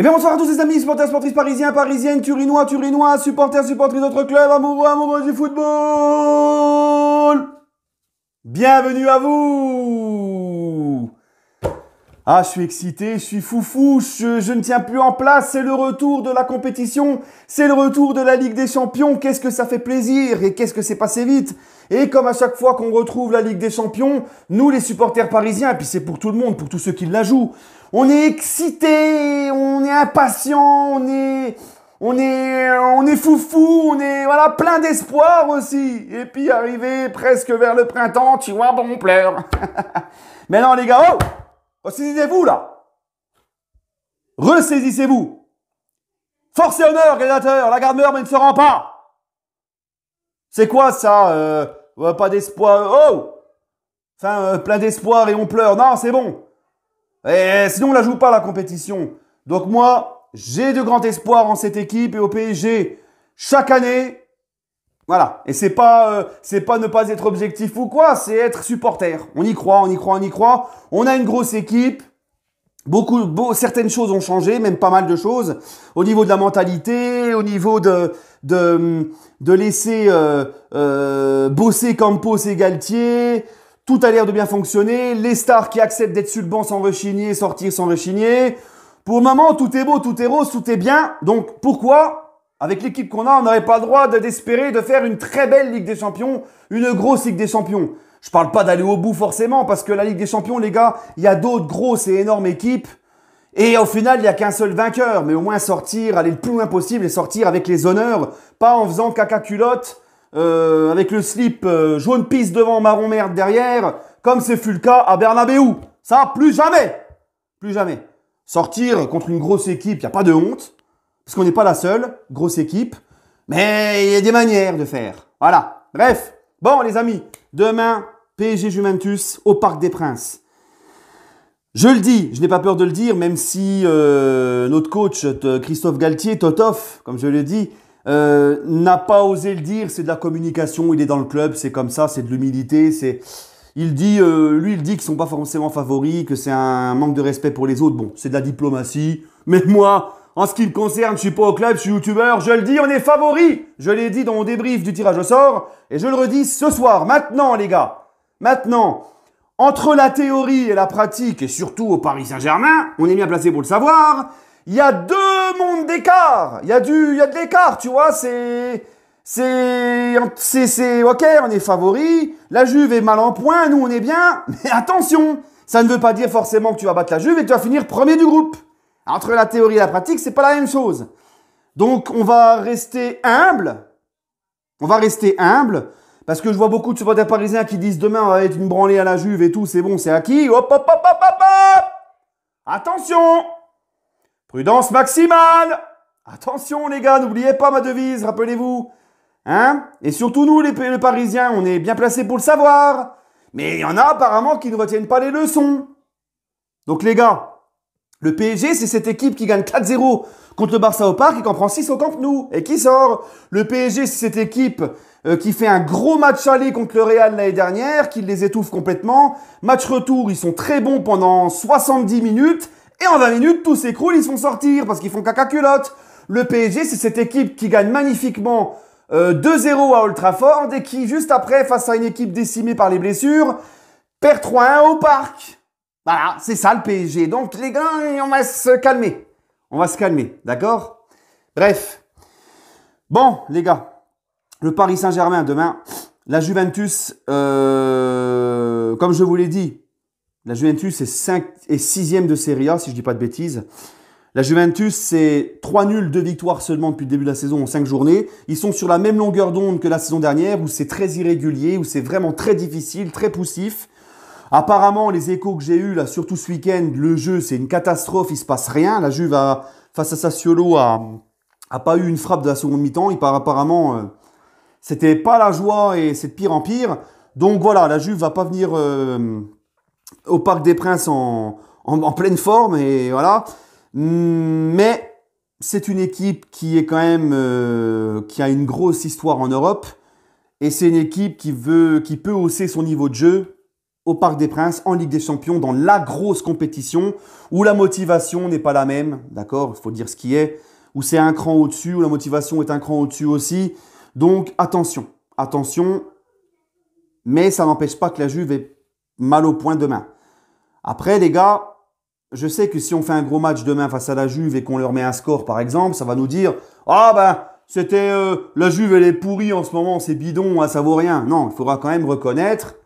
Eh bien bonsoir à tous les amis, supporters, sportifs parisiens, parisiennes, turinois, turinois, supporters, supportrices d'autres clubs, amoureux, amoureuses du football. Bienvenue à vous. Ah, je suis excité, je suis foufou, je ne tiens plus en place, c'est le retour de la compétition, c'est le retour de la Ligue des Champions, qu'est-ce que ça fait plaisir et qu'est-ce que c'est passé vite. Et comme à chaque fois qu'on retrouve la Ligue des Champions, nous les supporters parisiens, et puis c'est pour tout le monde, pour tous ceux qui la jouent, on est excités, on est impatients, on est foufou, on est voilà plein d'espoir aussi. Et puis arrivé presque vers le printemps, tu vois, bon, on pleure. Mais non les gars, oh, ressaisissez-vous là. Ressaisissez-vous. Force et honneur, gladiateur, la garde meurt mais ne se rend pas. C'est quoi ça pas d'espoir, oh. Enfin, plein d'espoir et on pleure. Non, c'est bon. Et sinon, on la joue pas la compétition. Donc moi, j'ai de grands espoirs en cette équipe et au PSG chaque année. Voilà. Et c'est pas ne pas être objectif ou quoi, c'est être supporter. On y croit, on y croit, on y croit. On a une grosse équipe. Certaines choses ont changé, même pas mal de choses. Au niveau de la mentalité, au niveau de laisser bosser Campos et Galtier. Tout a l'air de bien fonctionner. Les stars qui acceptent d'être sur le banc sans rechigner, sortir sans rechigner. Pour le moment, tout est beau, tout est rose, tout est bien. Donc, pourquoi, avec l'équipe qu'on a, on n'aurait pas le droit d'espérer de faire une très belle Ligue des Champions, une grosse Ligue des Champions? Je parle pas d'aller au bout forcément, parce que la Ligue des Champions, les gars, il y a d'autres grosses et énormes équipes. Et au final, il n'y a qu'un seul vainqueur. Mais au moins sortir, aller le plus loin possible et sortir avec les honneurs. Pas en faisant caca culotte. Avec le slip jaune pisse devant, marron merde derrière, comme ce fut le cas à Bernabéu. Ça, plus jamais. Plus jamais. Sortir contre une grosse équipe, il n'y a pas de honte, parce qu'on n'est pas la seule grosse équipe, mais il y a des manières de faire. Voilà. Bref. Bon, les amis, demain, PSG Juventus au Parc des Princes. Je le dis, je n'ai pas peur de le dire, même si notre coach, Christophe Galtier, Totof, comme je l'ai dit, n'a pas osé le dire, c'est de la communication, il est dans le club, c'est comme ça, c'est de l'humilité, il dit qu'ils sont pas forcément favoris, que c'est un manque de respect pour les autres, bon, c'est de la diplomatie, mais moi, en ce qui me concerne, je suis pas au club, je suis youtubeur, je le dis, on est favoris, je l'ai dit dans mon débrief du tirage au sort, et je le redis ce soir, maintenant les gars, maintenant, entre la théorie et la pratique, et surtout au Paris Saint-Germain, on est bien placé pour le savoir. Il y a 2 mondes d'écart. Il y a de l'écart, tu vois. C'est, ok, on est favori. La Juve est mal en point. Nous, on est bien. Mais attention, ça ne veut pas dire forcément que tu vas battre la Juve et que tu vas finir premier du groupe. Entre la théorie et la pratique, c'est pas la même chose. Donc, on va rester humble. Parce que je vois beaucoup de supporters parisiens qui disent demain, on va être une branlée à la Juve et tout. C'est bon, c'est acquis. Hop, hop, hop, hop, hop, hop. Attention. Prudence maximale. Attention les gars, n'oubliez pas ma devise, rappelez-vous. Hein? Et surtout nous les Parisiens, on est bien placés pour le savoir. Mais il y en a apparemment qui ne retiennent pas les leçons. Donc les gars, le PSG c'est cette équipe qui gagne 4-0 contre le Barça au Parc et qui en prend 6 au Camp Nou et qui sort. Le PSG c'est cette équipe qui fait un gros match aller contre le Real l'année dernière, qui les étouffe complètement. Match retour, ils sont très bons pendant 70 minutes. Et en 20 minutes, tout s'écroule, ils se font sortir parce qu'ils font caca culotte. Le PSG, c'est cette équipe qui gagne magnifiquement 2-0 à Old Trafford et qui, juste après, face à une équipe décimée par les blessures, perd 3-1 au Parc. Voilà, c'est ça le PSG. Donc les gars, on va se calmer. On va se calmer, d'accord? Bref. Bon, les gars, le Paris Saint-Germain demain, la Juventus, comme je vous l'ai dit, la Juventus est 6e de Serie A, si je ne dis pas de bêtises. La Juventus, c'est 3 nuls, 2 victoires seulement depuis le début de la saison en 5 journées. Ils sont sur la même longueur d'onde que la saison dernière, où c'est très irrégulier, où c'est vraiment très difficile, très poussif. Apparemment, les échos que j'ai eus, là, surtout ce week-end, le jeu, c'est une catastrophe, il ne se passe rien. La Juve, face à Sassuolo, a pas eu une frappe de la seconde mi-temps. Apparemment, c'était pas la joie et c'est de pire en pire. Donc voilà, la Juve va pas venir au Parc des Princes en pleine forme et voilà. Mais c'est une équipe qui est quand même qui a une grosse histoire en Europe et c'est une équipe qui peut hausser son niveau de jeu au Parc des Princes, en Ligue des Champions, dans la grosse compétition, où la motivation n'est pas la même, d'accord, il faut dire ce qui est, où c'est un cran au-dessus, où la motivation est un cran au-dessus aussi. Donc, attention, attention, mais ça n'empêche pas que la Juve ait mal au point demain. Après, les gars, je sais que si on fait un gros match demain face à la Juve et qu'on leur met un score, par exemple, ça va nous dire « Ah ben, c'était la Juve, elle est pourrie en ce moment, c'est bidon, ça vaut rien. » Non, il faudra quand même reconnaître,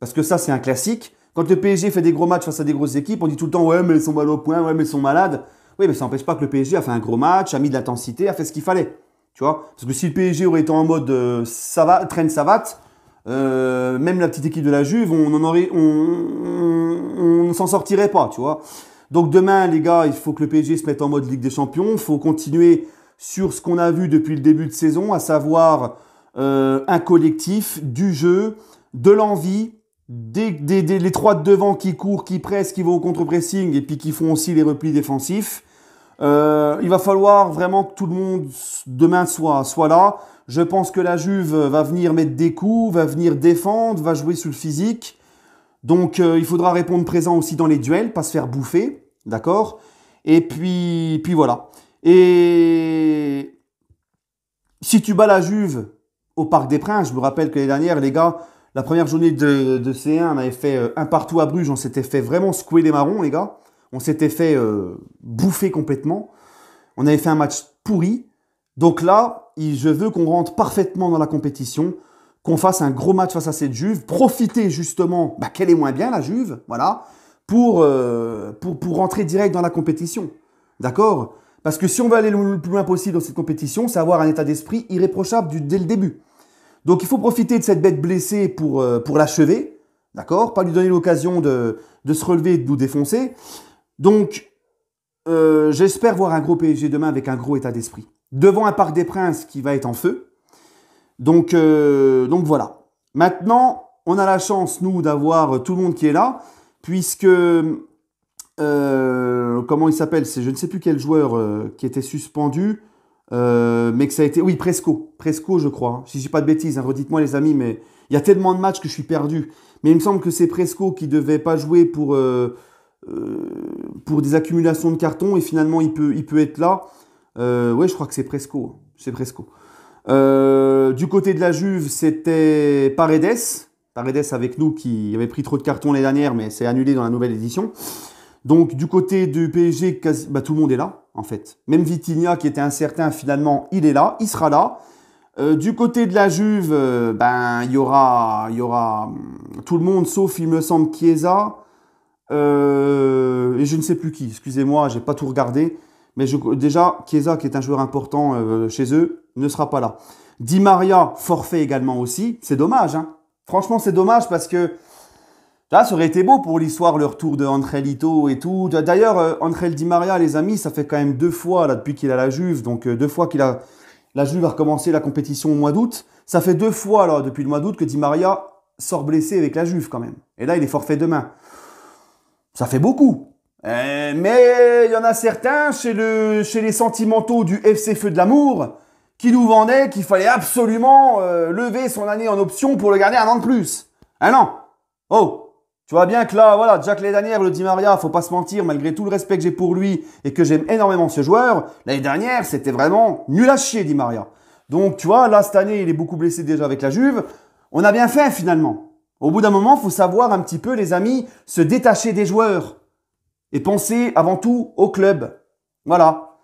parce que ça, c'est un classique. Quand le PSG fait des gros matchs face à des grosses équipes, on dit tout le temps « Ouais, mais ils sont mal au point, ouais, mais ils sont malades. » Oui, mais ça n'empêche pas que le PSG a fait un gros match, a mis de l'intensité, a fait ce qu'il fallait. Tu vois? Parce que si le PSG aurait été en mode traîne savate, même la petite équipe de la Juve, on ne s'en sortirait pas, tu vois. Donc demain, les gars, il faut que le PSG se mette en mode Ligue des Champions. Il faut continuer sur ce qu'on a vu depuis le début de saison, à savoir un collectif, du jeu, de l'envie, les trois de devant qui courent, qui pressent, qui vont au contre-pressing et puis qui font aussi les replis défensifs. Il va falloir vraiment que tout le monde demain soit là. Je pense que la Juve va venir mettre des coups, va venir défendre, va jouer sur le physique. Donc il faudra répondre présent aussi dans les duels, pas se faire bouffer, d'accord? Et puis voilà. Et si tu bats la Juve au Parc des Princes, je me rappelle que l'année dernière, les gars, la première journée de C1, on avait fait un partout à Bruges, on s'était fait vraiment secouer les marrons, les gars. On s'était fait bouffer complètement. On avait fait un match pourri. Donc là, je veux qu'on rentre parfaitement dans la compétition, qu'on fasse un gros match face à cette Juve, profiter justement qu'elle est moins bien, la Juve, voilà, pour rentrer direct dans la compétition. D'accord? Parce que si on veut aller le plus loin possible dans cette compétition, c'est avoir un état d'esprit irréprochable dès le début. Donc il faut profiter de cette bête blessée pour l'achever, d'accord? Pas lui donner l'occasion de se relever et de nous défoncer. Donc, j'espère voir un gros PSG demain avec un gros état d'esprit. Devant un Parc des Princes qui va être en feu. Donc voilà. Maintenant, on a la chance, nous, d'avoir tout le monde qui est là, puisque, comment il s'appelle? Je ne sais plus quel joueur qui était suspendu, mais que ça a été... Oui, Presco, je crois. Hein. Si je dis pas de bêtises, hein, redites-moi les amis, mais il y a tellement de matchs que je suis perdu. Mais il me semble que c'est Presco qui devait pas jouer pour des accumulations de cartons et finalement il peut être là. Ouais, je crois que c'est Presco. C'est Presco. Du côté de la Juve, c'était Paredes. Paredes avec nous qui avait pris trop de cartons l'année dernière, mais c'est annulé dans la nouvelle édition. Donc du côté du PSG, tout le monde est là, en fait. Même Vitinha qui était incertain, finalement, il est là, il sera là. Du côté de la Juve, il y aura tout le monde, sauf, il me semble, Chiesa. Et je ne sais plus qui, excusez-moi, j'ai pas tout regardé. Mais déjà, Chiesa, qui est un joueur important chez eux, ne sera pas là. Di Maria, forfait également aussi. C'est dommage, hein. Franchement, c'est dommage parce que là, ça aurait été beau pour l'histoire, le retour de Angelito et tout. D'ailleurs, Angel Di Maria, les amis, ça fait quand même 2 fois là, depuis qu'il a la Juve. Donc, 2 fois la Juve a recommencé la compétition au mois d'août. Ça fait 2 fois là, depuis le mois d'août que Di Maria sort blessé avec la Juve quand même. Et là, il est forfait demain. Ça fait beaucoup. Mais il y en a certains chez les sentimentaux du FC Feu de l'Amour qui nous vendaient qu'il fallait absolument lever son année en option pour le garder 1 an de plus. Un an. Oh, tu vois bien que là, voilà, Jack l'année dernière, le Di Maria, faut pas se mentir, malgré tout le respect que j'ai pour lui et que j'aime énormément ce joueur, l'année dernière, c'était vraiment nul à chier, Di Maria. Donc, tu vois, là, cette année, il est beaucoup blessé déjà avec la Juve. On a bien fait, finalement. Au bout d'un moment, il faut savoir un petit peu, les amis, se détacher des joueurs et penser avant tout au club. Voilà.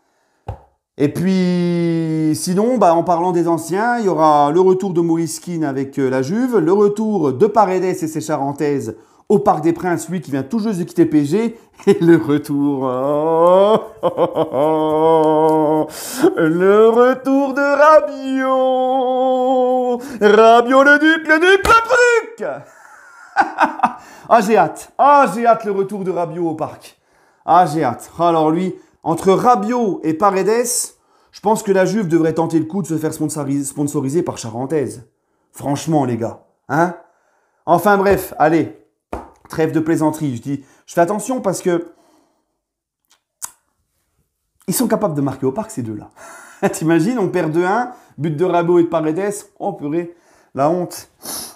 Et puis, sinon, en parlant des anciens, il y aura le retour de Moïse Kean avec la Juve, le retour de Paredes et ses Charentaises au Parc des Princes, lui qui vient tout juste de quitter le PSG, et le retour... le retour de Rabiot. Rabiot le duc, le truc. Ah, j'ai hâte. Ah, j'ai hâte le retour de Rabiot au Parc. Ah, j'ai hâte. Alors lui, entre Rabiot et Paredes, je pense que la Juve devrait tenter le coup de se faire sponsoriser par Charentaise. Franchement, les gars. Hein? Enfin bref, allez. Trêve de plaisanterie. Je fais attention parce que ils sont capables de marquer au Parc, ces deux-là. T'imagines, on perd 2-1, but de Rabiot et de Paredes. Oh purée, la honte.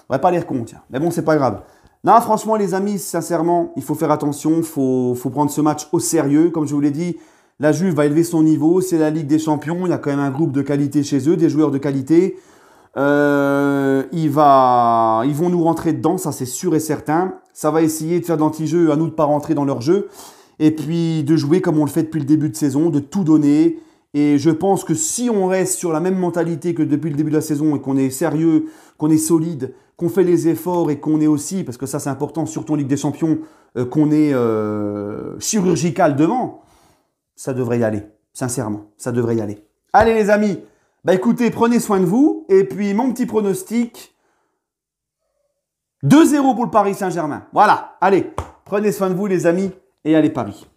On va pas l'air con, tiens. Mais bon, c'est pas grave. Non, franchement, les amis, sincèrement, il faut faire attention. Faut prendre ce match au sérieux. Comme je vous l'ai dit, la Juve va élever son niveau. C'est la Ligue des Champions. Il y a quand même un groupe de qualité chez eux, des joueurs de qualité. Ils vont nous rentrer dedans, ça c'est sûr et certain. Ça va essayer de faire de l'anti-jeu, à nous de ne pas rentrer dans leur jeu. Et puis de jouer comme on le fait depuis le début de saison, de tout donner. Et je pense que si on reste sur la même mentalité que depuis le début de la saison et qu'on est sérieux, qu'on est solide, qu'on fait les efforts et qu'on est aussi, parce que ça c'est important, surtout en Ligue des Champions, qu'on est chirurgical devant, ça devrait y aller. Sincèrement, ça devrait y aller. Allez les amis, bah écoutez, prenez soin de vous. Et puis mon petit pronostic, 2-0 pour le Paris Saint-Germain. Voilà, allez, prenez soin de vous les amis et allez Paris.